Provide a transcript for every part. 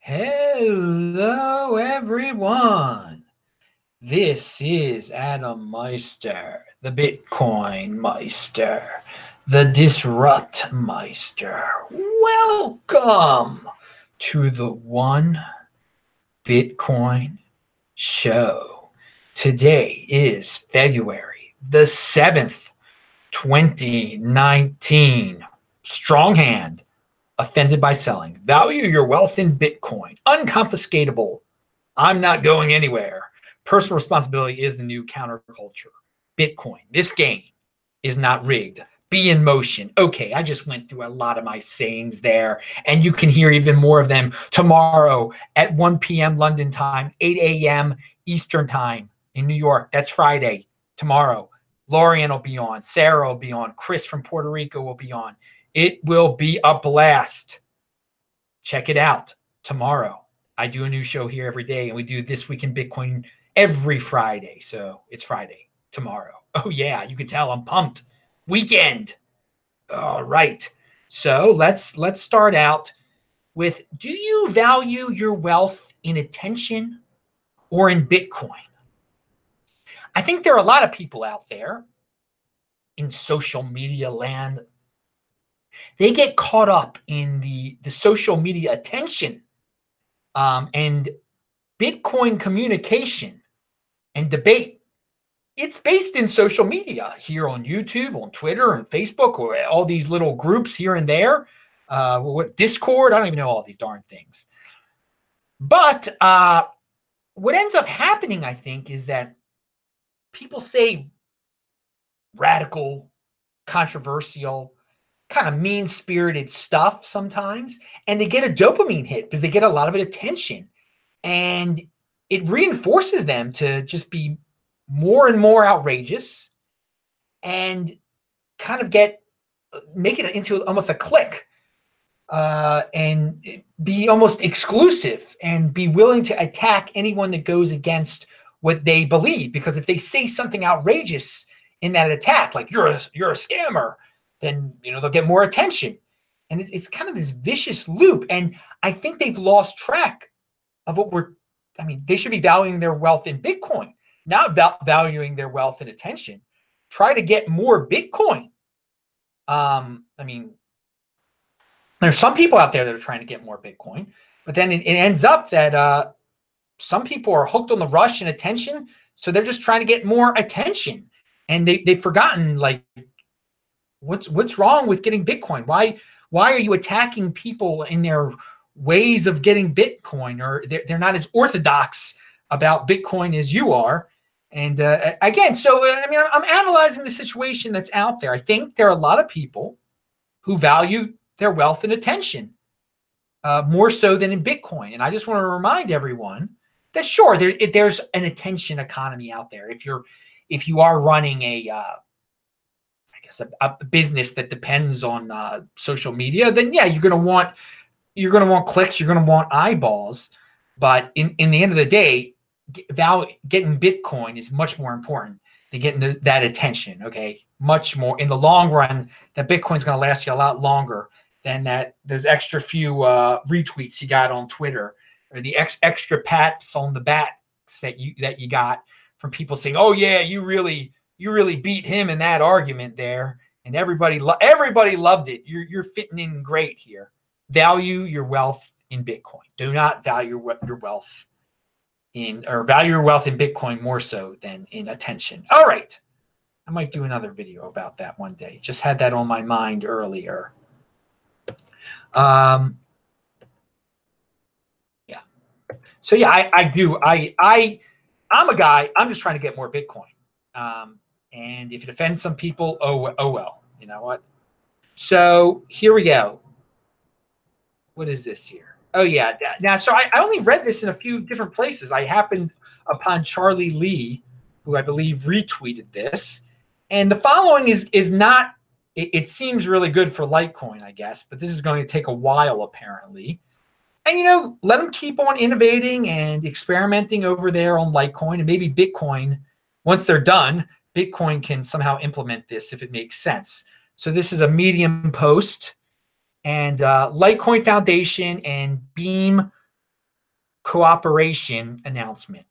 Hello, everyone. This is Adam Meister, the Bitcoin Meister, the Disrupt Meister. Welcome to the One Bitcoin Show. Today is February the 7th, 2019. Strong hand. Offended by selling. Value your wealth in Bitcoin. Unconfiscatable. I'm not going anywhere. Personal responsibility is the new counterculture. Bitcoin. This game is not rigged. Be in motion. Okay, I just went through a lot of my sayings there, and you can hear even more of them tomorrow at 1 p.m. London time, 8 a.m. Eastern time in New York. That's Friday. Tomorrow, Lorian will be on. Sarah will be on. Chris from Puerto Rico will be on. It will be a blast. Check it out tomorrow. I do a new show here every day, and we do This Week in Bitcoin every Friday. So it's Friday tomorrow. Oh, yeah, you can tell I'm pumped. Weekend. All right. So let's start out with, do you value your wealth in attention or in Bitcoin? I think there are a lot of people out there in social media land. They get caught up in the social media attention and Bitcoin communication and debate. It's based in social media here on YouTube, on Twitter, and Facebook, or all these little groups here and there. What Discord? I don't even know all these darn things. But what ends up happening, I think, is that people say radical, controversial, kind of mean-spirited stuff sometimes, and they get a dopamine hit because they get a lot of attention, and it reinforces them to just be more and more outrageous and kind of make it into almost a clique and be almost exclusive and be willing to attack anyone that goes against what they believe, because if they say something outrageous in that attack, like you're a scammer, then they'll get more attention. And it's kind of this vicious loop. And I think they've lost track of they should be valuing their wealth in Bitcoin, not valuing their wealth in attention. Try to get more Bitcoin. There's some people out there that are trying to get more Bitcoin, but then it ends up that some people are hooked on the rush and attention. So they're just trying to get more attention. And they've forgotten, like, what's wrong with getting Bitcoin? Why are you attacking people in their ways of getting Bitcoin? Or they're not as orthodox about Bitcoin as you are. And again, so I'm analyzing the situation that's out there. I think there are a lot of people who value their wealth and attention more so than in Bitcoin. And I just want to remind everyone that sure, there's an attention economy out there. If you are running a business that depends on social media, then yeah, you're gonna want clicks, you're gonna want eyeballs. But in the end of the day, getting Bitcoin is much more important than getting that attention. Okay, much more in the long run. That Bitcoin's gonna last you a lot longer than those extra few retweets you got on Twitter, or the extra pats on the backs that you got from people saying, "Oh yeah, you really beat him in that argument there, and everybody loved it. You're fitting in great here." Value your wealth in Bitcoin. Do not value your wealth value your wealth in Bitcoin more so than in attention. All right, I might do another video about that one day. Just had that on my mind earlier. Yeah. So yeah, I do. I'm a guy. I'm just trying to get more Bitcoin. And if it offends some people, oh well. You know what? So here we go. What is this here? Oh yeah. Now, so I only read this in a few different places. I happened upon Charlie Lee, who I believe retweeted this, and the following is not. It seems really good for Litecoin, I guess, but this is going to take a while apparently. And let them keep on innovating and experimenting over there on Litecoin, and maybe Bitcoin. Once they're done, Bitcoin can somehow implement this if it makes sense. So this is a Medium post, and Litecoin Foundation and Beam cooperation announcement.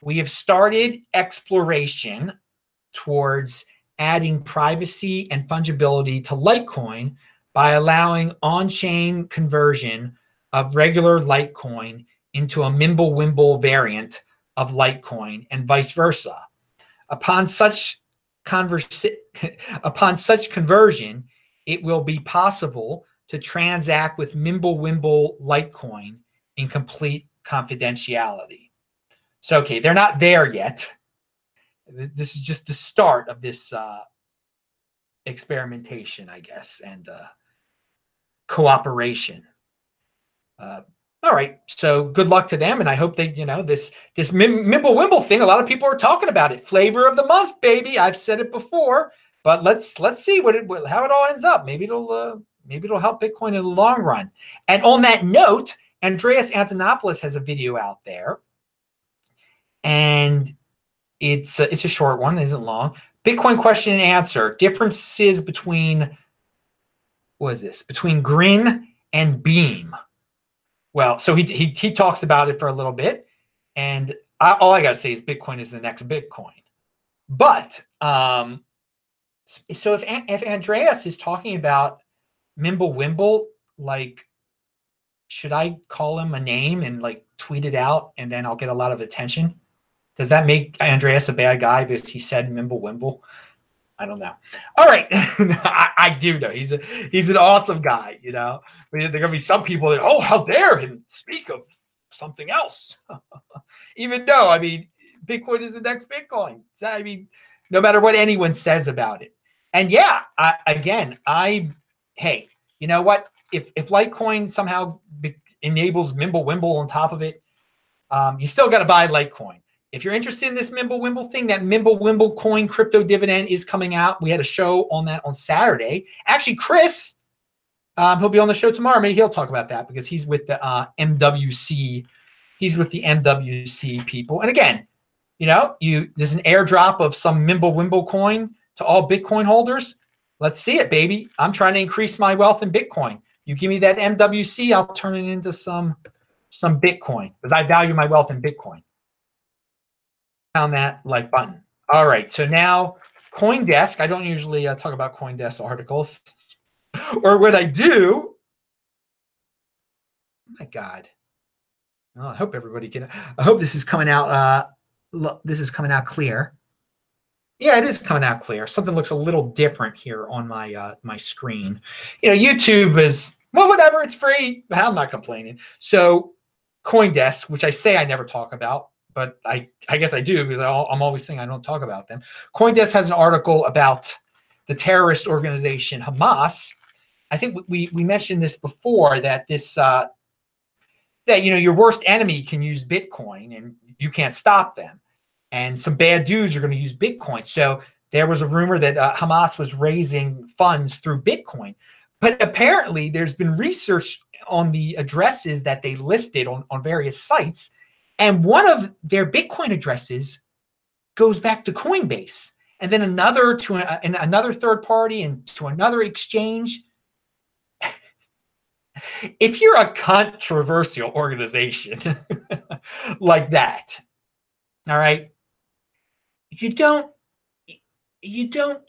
We have started exploration towards adding privacy and fungibility to Litecoin by allowing on-chain conversion of regular Litecoin into a Mimblewimble variant of Litecoin and vice versa. Upon such conversion, it will be possible to transact with Mimblewimble Litecoin in complete confidentiality. So, okay, they're not there yet. This is just the start of this experimentation, I guess, and cooperation. All right, so good luck to them, and I hope they, this Mimblewimble thing. A lot of people are talking about it. Flavor of the month, baby. I've said it before, but let's see how it all ends up. Maybe it'll help Bitcoin in the long run. And on that note, Andreas Antonopoulos has a video out there, and it's a short one, it isn't long. Bitcoin question and answer: differences between between Grin and Beam. Well, so he talks about it for a little bit, and all I gotta say is Bitcoin is the next Bitcoin. But so if Andreas is talking about Mimblewimble, like, should I call him a name and like tweet it out, and then I'll get a lot of attention? Does that make Andreas a bad guy because he said Mimblewimble? I don't know. All right, I do know he's an awesome guy. But there are gonna be some people that, oh, how dare him speak of something else, even though Bitcoin is the next Bitcoin. No matter what anyone says about it. And yeah, hey, you know what? If Litecoin somehow enables Mimblewimble on top of it, you still got to buy Litecoin. If you're interested in this Mimblewimble thing, that Mimblewimble coin crypto dividend is coming out. We had a show on that on Saturday. Actually, Chris, he'll be on the show tomorrow. Maybe he'll talk about that because he's with the MWC. He's with the MWC people. And again, there's an airdrop of some Mimblewimble coin to all Bitcoin holders. Let's see it, baby. I'm trying to increase my wealth in Bitcoin. You give me that MWC, I'll turn it into some Bitcoin because I value my wealth in Bitcoin. Found that like button. All right, so now CoinDesk. I don't usually talk about CoinDesk articles, or when I do, oh my God. Well, I hope everybody can. I hope this is coming out. Look, this is coming out clear. Yeah, it is coming out clear. Something looks a little different here on my my screen. YouTube is, well, whatever. It's free. I'm not complaining. So CoinDesk, which I say I never talk about, but I guess I do because I'm always saying I don't talk about them. CoinDesk has an article about the terrorist organization Hamas. I think we mentioned this before, that this that your worst enemy can use Bitcoin and you can't stop them, and some bad dudes are going to use Bitcoin. So there was a rumor that Hamas was raising funds through Bitcoin, but apparently there's been research on the addresses that they listed on various sites. And one of their Bitcoin addresses goes back to Coinbase, and then another to another third party and to another exchange. If you're a controversial organization like that, all right, you don't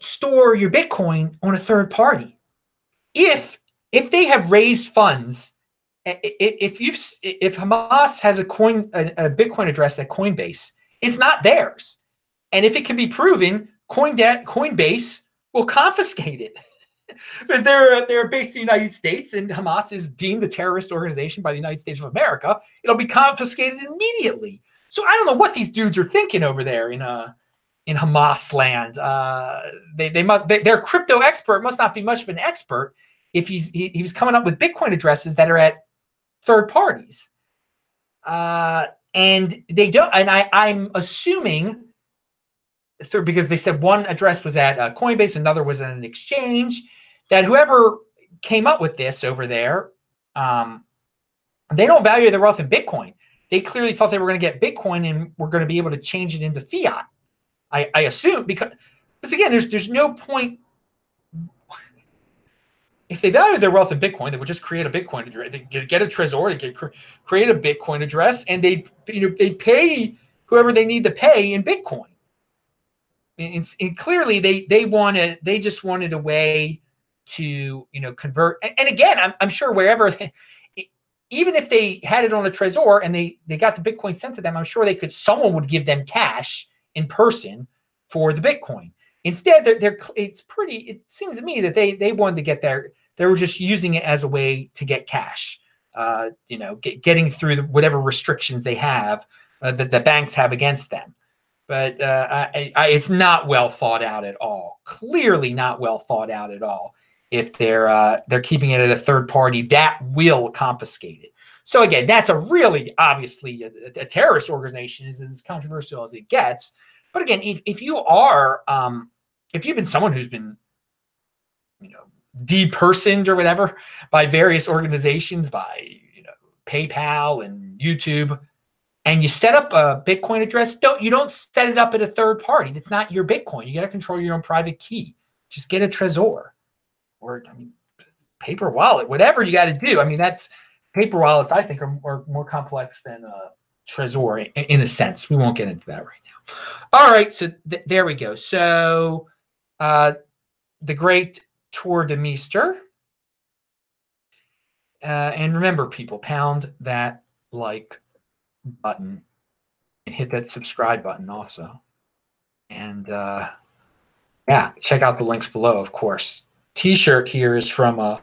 store your Bitcoin on a third party. If they have raised funds, if Hamas has a Bitcoin address at Coinbase, it's not theirs. And if it can be proven, Coinbase will confiscate it because they're based in the United States, and Hamas is deemed a terrorist organization by the United States of America. It'll be confiscated immediately. So I don't know what these dudes are thinking over there in Hamas land. Their crypto expert must not be much of an expert if he was coming up with Bitcoin addresses that are at third parties, and they don't. And I'm assuming, because they said one address was at Coinbase, another was at an exchange, that whoever came up with this over there, they don't value their wealth in Bitcoin. They clearly thought they were going to get Bitcoin and were going to be able to change it into fiat. I assume, because again, there's no point. if they value their wealth in Bitcoin, they would just create a Bitcoin address. They get a Trezor, they create a Bitcoin address, and they pay whoever they need to pay in Bitcoin. And clearly, they just wanted a way to convert. And again, I'm sure wherever, even if they had it on a Trezor and they got the Bitcoin sent to them, I'm sure someone would give them cash in person for the Bitcoin. Instead, it seems to me that they wanted to get there. They were just using it as a way to get cash, getting through whatever restrictions they have that the banks have against them. But it's not well thought out at all. Clearly not well thought out at all. If they're keeping it at a third party, that will confiscate it. So again, that's a really obviously a terrorist organization. Is as controversial as it gets. But again, if you are if you've been someone who's been depersoned or whatever by various organizations, by PayPal and YouTube, and you set up a Bitcoin address, you don't set it up at a third party. That's not your Bitcoin. You got to control your own private key. Just get a Trezor or paper wallet, whatever you got to do. I mean, that's paper wallets, I think, are more complex than Trezor in a sense. We won't get into that right now. All right, so there we go. So the great Tour de Meester. And remember, people, pound that like button and hit that subscribe button also. And yeah, check out the links below, of course. T-shirt here is from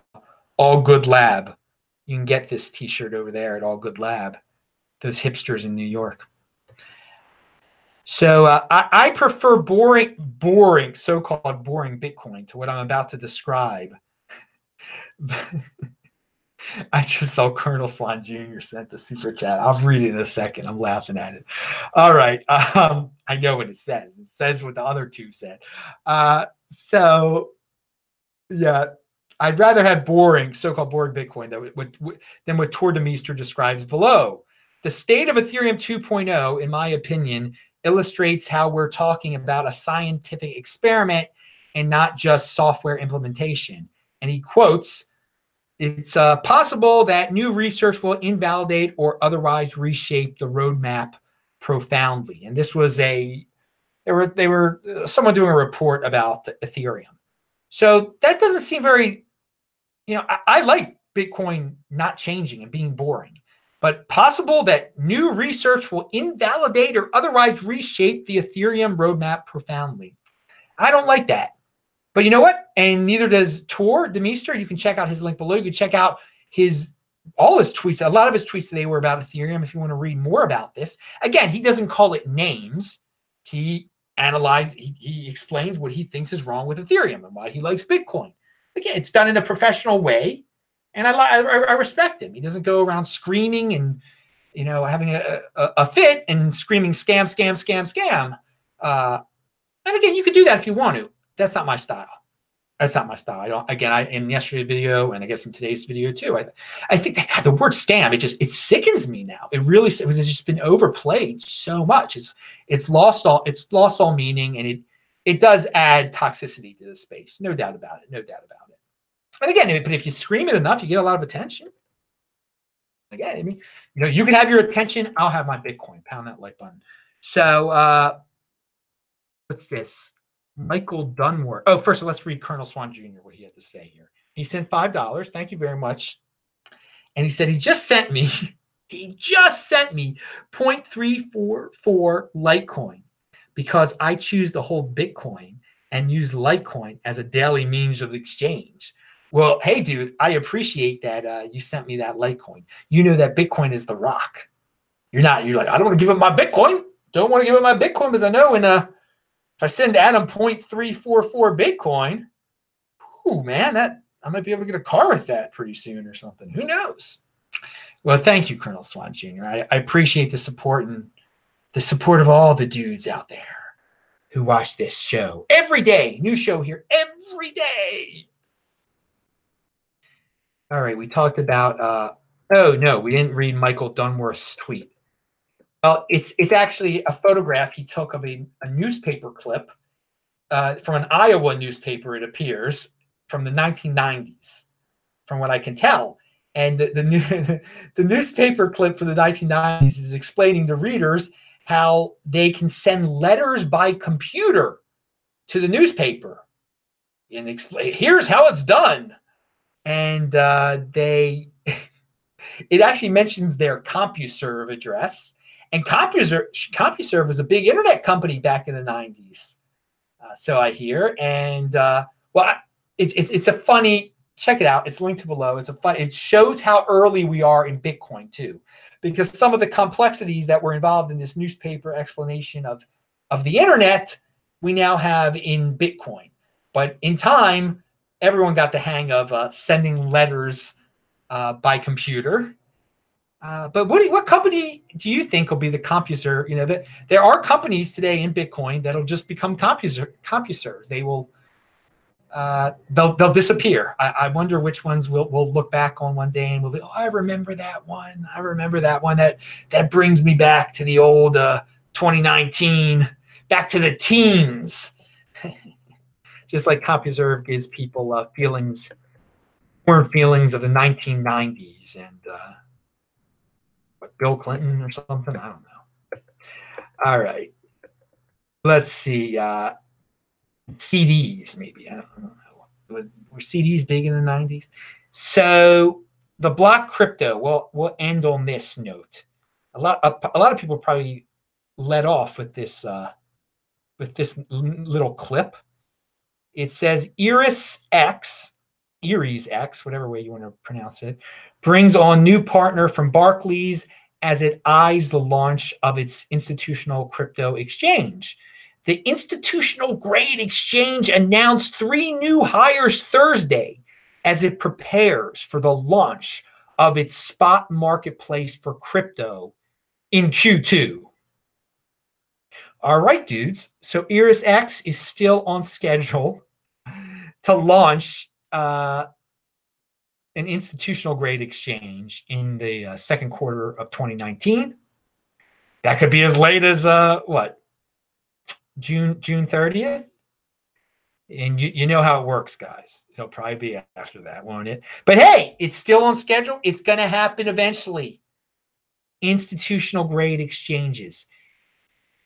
All Good Lab. You can get this T-shirt over there at All Good Lab. Those hipsters in New York. So I prefer boring, so-called boring Bitcoin to what I'm about to describe. I just saw Colonel Swan Jr. sent the super chat. I'll read it in a second. I'm laughing at it. All right. I know what it says. It says what the other two said. So, yeah, I'd rather have boring, so-called boring Bitcoin than what Tour de Meester describes below. The state of Ethereum 2.0, in my opinion, illustrates how we're talking about a scientific experiment and not just software implementation. And he quotes, "It's possible that new research will invalidate or otherwise reshape the roadmap profoundly." And this was they were someone doing a report about Ethereum. So that doesn't seem very, I like Bitcoin not changing and being boring, but possible that new research will invalidate or otherwise reshape the Ethereum roadmap profoundly. I don't like that. But you know what? And neither does Tour de Meester. You can check out his link below. You can check out all his tweets. A lot of his tweets today were about Ethereum if you want to read more about this. Again, he doesn't call it names. He explains what he thinks is wrong with Ethereum and why he likes Bitcoin. Again, it's done in a professional way, and I respect him. He doesn't go around screaming and having a fit and screaming scam, scam, scam, scam. And again, you could do that if you want to. That's not my style. That's not my style. In yesterday's video, and I guess in today's video too, I think that the word scam, it sickens me now. It's just been overplayed so much. It's lost all meaning, and it does add toxicity to the space. No doubt about it. No doubt about it. And again, but if you scream it enough, you get a lot of attention. Again, I mean, you can have your attention. I'll have my Bitcoin. Pound that like button. So what's this? Michael Dunmore. Oh, first of all, let's read Colonel Swan Jr., what he had to say here. He sent $5. Thank you very much. And he said he just sent me 0.344 Litecoin because I choose to hold Bitcoin and use Litecoin as a daily means of exchange. Well, hey, dude, I appreciate that you sent me that Litecoin. You know that Bitcoin is the rock. You're like, I don't want to give up my Bitcoin. Don't want to give up my Bitcoin because I know if I send Adam 0.344 Bitcoin, man, I might be able to get a car with that pretty soon or something. Who knows? Well, thank you, Colonel Swan Jr. I appreciate the support and the support of all the dudes out there who watch this show every day. New show here every day. All right, we talked about. Oh no, we didn't read Michael Dunmore's tweet. Well, it's actually a photograph he took of a newspaper clip from an Iowa newspaper, it appears, from the 1990s. from what I can tell. And the newspaper clip from the 1990s is explaining to readers how they can send letters by computer to the newspaper and explain, here's how it's done. And it actually mentions their CompuServe address. And CompuServe was a big internet company back in the 90s. So I hear. And it's a funny, check it out. It's linked below. It shows how early we are in Bitcoin too, because some of the complexities that were involved in this newspaper explanation of the internet, we now have in Bitcoin. But in time, everyone got the hang of sending letters by computer. But what company do you think will be the CompuServe? You know, there are companies today in Bitcoin that'll just become CompuServes. They will, they'll disappear. I wonder which ones we'll look back on one day and we'll be, oh, I remember that one. I remember that one. That brings me back to the old 2019, back to the teens. Just like CompuServe gives people warm feelings of the 1990s and Bill Clinton or something. I don't know. All right. Let's see. CDs, maybe. I don't know. Were CDs big in the 90s? So the block crypto, we'll end on this note. A lot of people probably let off with this little clip. It says ErisX, whatever way you want to pronounce it, brings on new partner from Barclays as it eyes the launch of its institutional crypto exchange. The institutional grade exchange announced 3 new hires Thursday as it prepares for the launch of its spot marketplace for crypto in Q2. All right, dudes. So ErisX is still on schedule to launch an institutional grade exchange in the second quarter of 2019. That could be as late as June 30th. And you know how it works, guys. It'll probably be after that, won't it? But hey, it's still on schedule. It's going to happen eventually. Institutional grade exchanges.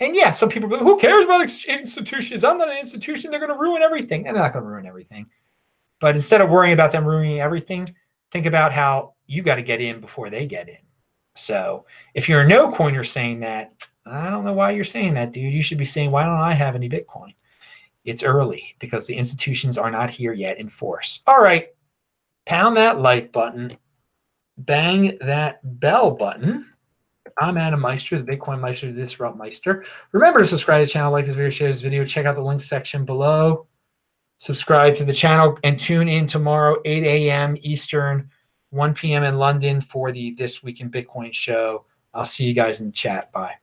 And yeah, some people go, who cares about institutions? I'm not an institution. They're going to ruin everything. And they're not going to ruin everything. But instead of worrying about them ruining everything, think about how you got to get in before they get in. So if you're a no coiner saying that, I don't know why you're saying that, dude. You should be saying, why don't I have any Bitcoin? It's early because the institutions are not here yet in force. All right. Pound that like button. Bang that bell button. I'm Adam Meister, the Bitcoin Meister, the Disrupt Meister. Remember to subscribe to the channel, like this video, share this video, check out the links section below. Subscribe to the channel and tune in tomorrow, 8 a.m. Eastern, 1 p.m. in London for the This Week in Bitcoin show. I'll see you guys in the chat. Bye.